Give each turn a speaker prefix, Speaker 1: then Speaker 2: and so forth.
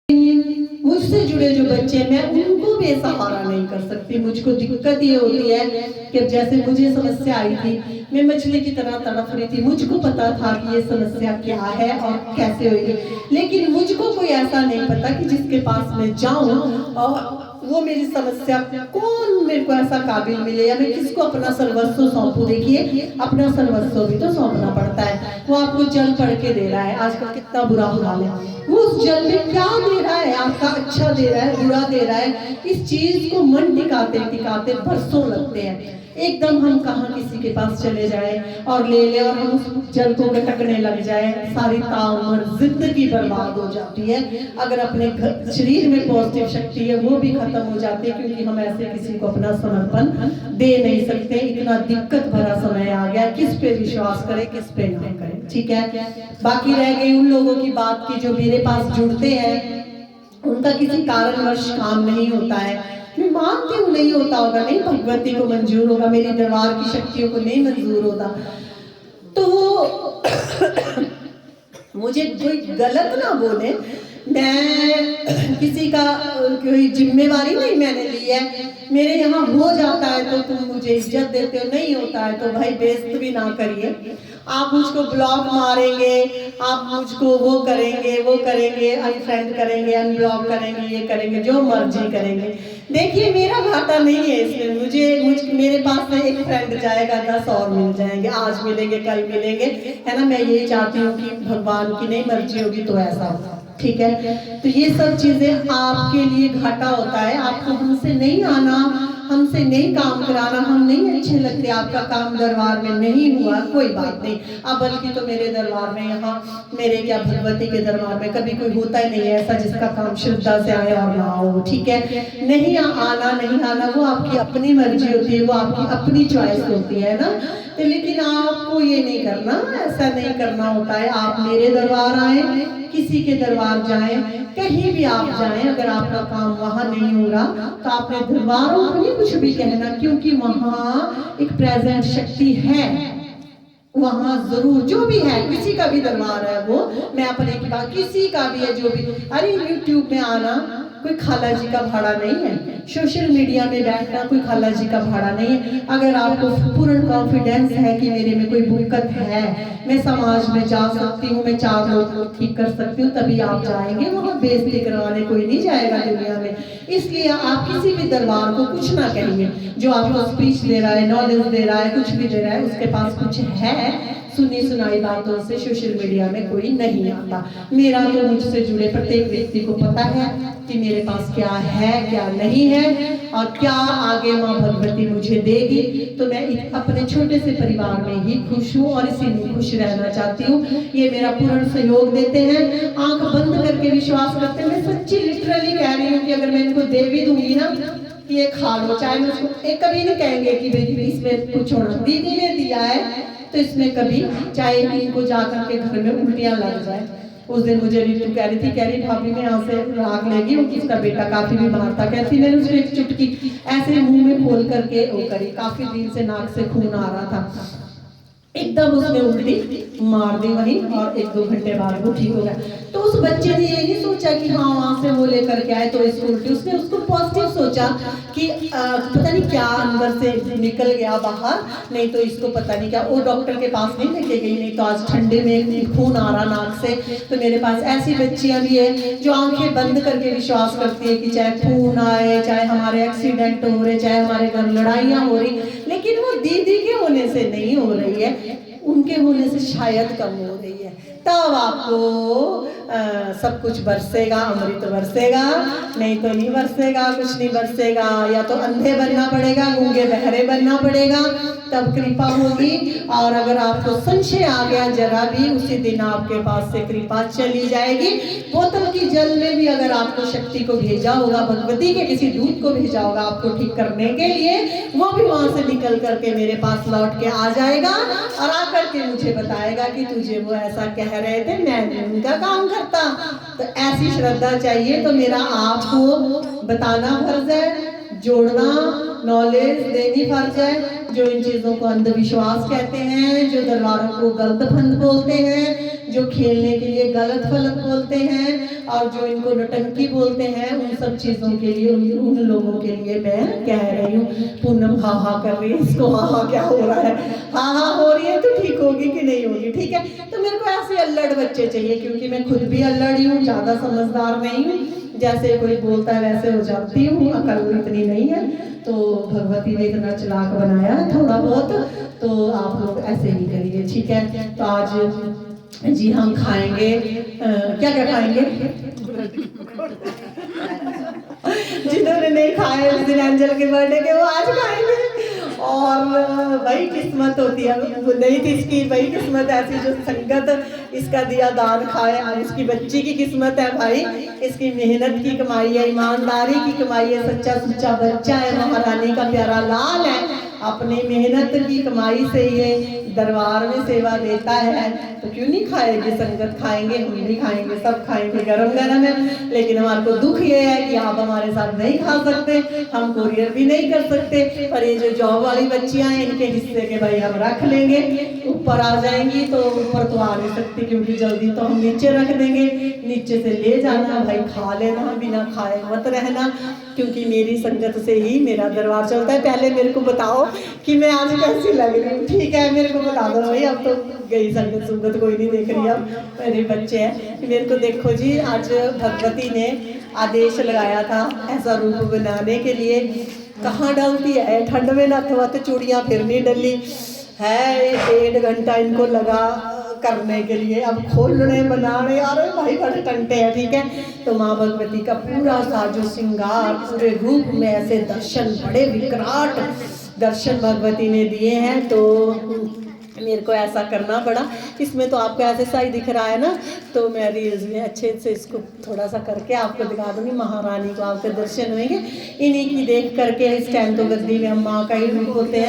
Speaker 1: मुझसे जुड़े जो बच्चे मैं उनको बेसहारा नहीं कर सकती। मुझको दिक्कत ये होती है कि जैसे मुझे समस्या आई थी, मैं मछली की तरह तड़प रही थी। मुझको पता था कि ये समस्या क्या है और कैसे होगी, लेकिन मुझको कोई ऐसा नहीं पता कि जिसके पास मैं जाऊं और वो मेरी समस्या, कौन मेरे को ऐसा काबिल मिले या मैं किसको अपना सर्वस्व सौंपूं। देखिए, अपना सर्वस्व भी तो सौंपना पड़ता है। वो आपको जल पढ़ के दे रहा है, आजकल कितना बुरा हाल है। वो उस जल में क्या दे रहा है, आपका अच्छा दे रहा है, बुरा दे रहा है, इस चीज को मन टिकाते टिकाते बरसों लगते हैं। एकदम हम कहाँ किसी के पास चले जाए और ले ले और हम उस जल को गटकने लग जाए, सारी ताउम्र जिंदगी बर्बाद हो जाती है। अगर अपने शरीर में पॉजिटिव शक्ति है वो भी खत्म हो जाती है, क्योंकि हम ऐसे किसी को अपना समर्पण दे नहीं सकते। इतना दिक्कत भरा समय आ गया, किस पे विश्वास करें किस पे ना करें। ठीक है, बाकी रह गई उन लोगों की बात की जो मेरे पास जुड़ते हैं, उनका किसी कारणवश काम नहीं होता है। मैं मानती हूँ नहीं होता होगा, नहीं भगवती को मंजूर होगा, मेरी दरबार की शक्तियों को नहीं मंजूर होता, तो वो मुझे कोई गलत ना बोले। मैं किसी का कोई जिम्मेवारी नहीं मैंने ली है। मेरे यहाँ हो जाता है तो तुम मुझे इज्जत देते हो, नहीं होता है तो भाई बेइज्जत भी ना करिए। आप मुझको ब्लॉक मारेंगे, आप मुझको वो करेंगे, अनफ्रेंड करेंगे, अनब्लॉक करेंगे, ये करेंगे, जो मर्जी करेंगे। देखिए, मेरा घाटा नहीं है इसमें। मेरे पास से एक फ्रेंड जाएगा, 10 और मिल जाएंगे, आज मिलेंगे कल मिलेंगे, है ना। मैं ये चाहती हूँ कि भगवान की नहीं मर्जी होगी तो ऐसा होगा। ठीक है, तो ये सब चीजें आपके लिए घाटा होता है। आपको हमसे नहीं आना, हमसे नहीं काम कराना, हम नहीं अच्छे लगते, आपका काम दरबार में नहीं हुआ, कोई बात नहीं। अब बल्कि तो मेरे दरबार में, यहाँ मेरे क्या भगवती के दरबार में कभी कोई होता ही नहीं है ऐसा जिसका काम श्रद्धा से आए और ना हो। ठीक है, नहीं आना नहीं आना वो आपकी अपनी मर्जी होती है, वो आपकी अपनी चॉइस होती है ना। तो लेकिन आपको ये नहीं करना, ऐसा नहीं करना होता है। आप मेरे दरबार आए, किसी के दरबार जाएं, कहीं भी आप जाएं, अगर आपका काम वहां नहीं हो रहा तो आपने दरबारों को नहीं कुछ भी कहना, क्योंकि वहां एक प्रेजेंट शक्ति है। वहां जरूर जो भी है, किसी का भी दरबार है वो, मैं अपने की बात, किसी का भी है जो भी, अरे यूट्यूब में आना कोई खाला जी का भाड़ा नहीं है, सोशल मीडिया में बैठना कोई खाला जी का भाड़ा नहीं है। अगर आपको पूर्ण कॉन्फिडेंस है कि मेरे में कोई दिक्कत है, मैं समाज में जा सकती हूँ, मैं 4 लोगों को ठीक कर सकती हूँ, तभी आप जाएंगे। वहाँ बेइज्जती करवाने कोई नहीं जाएगा दुनिया में। इसलिए आप किसी भी दरबार को कुछ ना कहिए। जो आपको स्पीच दे रहा है, नॉलेज दे रहा है, कुछ भी दे रहा है, उसके पास कुछ है, सुनी सुनाई बातों से सोशल मीडिया में कोई नहीं आता। मेरा तो मुझसे जुड़े प्रत्येक व्यक्ति को पता है कि मेरे पास क्या है क्या नहीं है और क्या आगे माँ भगवती मुझे देगी। तो मैं अपने छोटे से परिवार में ही खुश हूँ और इसी में खुश रहना चाहती हूँ। ये मेरा पूर्ण सहयोग देते हैं, आंख बंद करके विश्वास करते हैं। मैं सच्ची लिटरली कह रही हूँ कि अगर मैं इनको दे भी दूंगी ना, ये खा लो, चाहे मैं उसको एक कभी नहीं कहेंगे कि बेटी इसमें कुछ होना, दीदी ने दिया है तो इसमें कभी, चाहे इनको जाकर के घर में उल्टियां लग जाए। उस दिन मुझे रीतू कह रही भाभी में यहाँ से राग लेगी, उनकी उसका बेटा काफी बीमार था, कहती मैंने उसको एक चुटकी ऐसे मुंह में खोल करके वो करी, काफी दिन से नाक से खून आ रहा था, एकदम उसने उल्टी मार दी वहीं और 1-2 घंटे बाद वो ठीक हो गया। तो उस बच्चे ने ये नहीं सोचा कि हाँ वहां से वो लेकर के आए तो इसको उल्टी, उसने उसको पॉजिटिव सोचा कि पता नहीं क्या अंदर से निकल गया बाहर, नहीं तो इसको पता नहीं क्या, वो डॉक्टर के पास नहीं लेके गई, नहीं तो आज ठंडे में खून आ रहा नाक से। तो मेरे पास ऐसी बच्चियां भी है जो आंखें बंद करके विश्वास करती है कि चाहे खून आए, चाहे हमारे एक्सीडेंट हो रहे, चाहे हमारे घर लड़ाइयाँ हो रही, लेकिन वो दीदी के होने से नहीं हो रही है, उनके होने से शायद कम हो रही है। तब आपको सब कुछ बरसेगा, अमृत बरसेगा, नहीं तो नहीं बरसेगा, कुछ नहीं बरसेगा। या तो अंधे बनना पड़ेगा, गूंगे बहरे बनना पड़ेगा, तब कृपा होगी। और अगर आपको संशय आ गया जरा भी, उसी दिन आपके पास से कृपा चली जाएगी। बोतल की जल में भी अगर आपको शक्ति को भेजा होगा, भगवती के किसी दूत को भेजा होगा आपको ठीक करने के लिए, वो भी वहां से निकल करके मेरे पास लौट के आ जाएगा और आकर के मुझे बताएगा कि तुझे वो ऐसा कह रहे थे, मैं उनका काम करता। तो ऐसी श्रद्धा चाहिए। तो मेरा आपको बताना फर्ज है, जोड़ना, नॉलेज देनी फर्ज है। जो इन चीज़ों को अंधविश्वास कहते हैं, जो दरबारों को गलत फंद बोलते हैं, जो खेलने के लिए गलत फलत बोलते हैं और जो इनको नटंकी बोलते हैं, उन सब चीज़ों के लिए उन लोगों के लिए मैं कह रही हूँ। पूनम हाँ हाँ कर रही है, इसको हाँ हाँ क्या हो रहा है, हाँ हाँ हो रही है तो ठीक होगी कि नहीं होगी, ठीक है। तो मेरे को ऐसे अल्लड़ बच्चे चाहिए, क्योंकि मैं खुद भी अल्लड़ी हूँ, ज़्यादा समझदार नहीं हूँ। जैसे कोई बोलता है वैसे हो जाती हूँ, अकल इतनी नहीं है। तो भगवती ने इतना चालाक बनाया थोड़ा बहुत, तो आप लोग ऐसे ही करिए, ठीक है। तो आज जी हम खाएंगे, क्या क्या खाएंगे? जिन्होंने नहीं खाए उस दिन एंजल के बर्थडे के, वो आज खाएंगे। और भाई किस्मत होती है, वो नहीं थी इसकी भाई किस्मत ऐसी जो संगत इसका दिया दान खाए। और इसकी बच्ची की किस्मत है भाई, इसकी मेहनत की कमाई है, ईमानदारी की कमाई है, सच्चा सुच्चा बच्चा है, महारानी का प्यारा लाल है। अपनी मेहनत की कमाई से ये दरबार में सेवा देता है, तो क्यों नहीं खाएगी संगत? खाएंगे, हम भी खाएंगे, सब खाएंगे, गरम गरम है। लेकिन हमारे को दुख ये है कि आप हमारे साथ नहीं खा सकते, हम कोरियर भी नहीं कर सकते। पर ये जो जॉब वाली बच्चियां हैं, इनके हिस्से के भाई हम रख लेंगे। ऊपर आ जाएंगी तो ऊपर तो आ नहीं सकती, क्योंकि जल्दी तो हम नीचे रख देंगे, नीचे से ले जाना भाई, खा लेना, बिना खाए मत रहना, क्योंकि मेरी संगत से ही मेरा दरबार चलता है। पहले मेरे को बताओ कि मैं आज कैसी लग रही हूँ, ठीक है, मेरे को बता दो भाई। अब तो गई संगत सुगत कोई नहीं देख रही, अब मेरे बच्चे हैं। मेरे को देखो जी, आज भगवती ने आदेश लगाया था ऐसा रूप बनाने के लिए। कहाँ डालती है ठंड में, ना अथवा तो चूड़ियाँ फिर नहीं डली है। 1.5 घंटा इनको लगा करने के लिए, अब खोलने बनाने, अरे भाई बड़े टंटे हैं, ठीक है। तो माँ भगवती का पूरा साजो श्रृंगार पूरे रूप में ऐसे दर्शन, बड़े विकराट दर्शन भगवती ने दिए हैं। तो मेरे को ऐसा करना पड़ा। इसमें तो आपको ऐसे सा ही दिख रहा है ना, तो मैं रील्स में अच्छे से इसको थोड़ा सा करके आपको दिखा दूंगी। महारानी को आपके दर्शन होंगे इन्हीं की देख करके। इस टाइम तो गद्दी में हम माँ का ही रूप होते हैं।